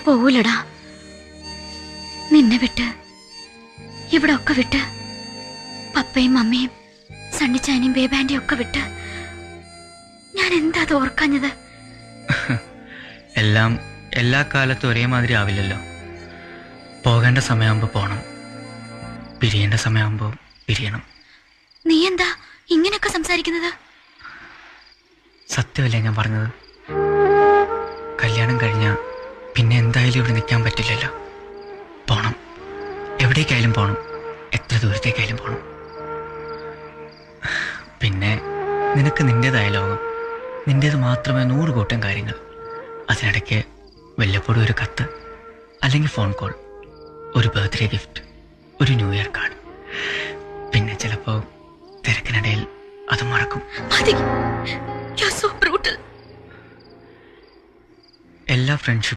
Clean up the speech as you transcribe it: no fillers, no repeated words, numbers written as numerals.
പോവൂലടാ. നിന്നെ വിട്ട് ഇവിടെ ഒക്കെ വിട്ട് പപ്പയും മമ്മയും സണ്ണിച്ചാനും ബേബാൻഡിയും ഒക്കെ വിട്ട് ഞാൻ എന്താ അത് ഓർക്കാഞ്ഞത്? എല്ലാം എല്ലാ കാലത്തും ഒരേമാതിരി ആവില്ലല്ലോ. പോകേണ്ട സമയമാകുമ്പോൾ പോകണം, പിരിയേണ്ട സമയമാകുമ്പോൾ പിരിയണം. നീ എന്താ ഇങ്ങനെയൊക്കെ സംസാരിക്കുന്നത്? സത്യമല്ലേ ഞാൻ പറഞ്ഞത്? കല്യാണം കഴിഞ്ഞാൽ പിന്നെ എന്തായാലും ഇവിടെ നിൽക്കാൻ പറ്റില്ലല്ലോ. പോണം, എവിടേക്കായാലും പോണം, എത്ര ദൂരത്തേക്കായാലും പോണം. പിന്നെ നിനക്ക് നിൻ്റേതായ ലോകം, നിൻ്റേത് മാത്രമേ 100 കൂട്ടം കാര്യങ്ങൾ. അതിനിടയ്ക്ക് വല്ലപ്പോഴും ഒരു കത്ത്, അല്ലെങ്കിൽ ഫോൺ കോൾ, ഒരു ബർത്ത്ഡേ ഗിഫ്റ്റ്, ഒരു ന്യൂ ഇയർ കാർഡ്. പിന്നെ ചിലപ്പോൾ തിരക്കിനിടയിൽ അത് മറക്കും. എല്ലാ ഫ്രണ്ട്ഷിപ്പ്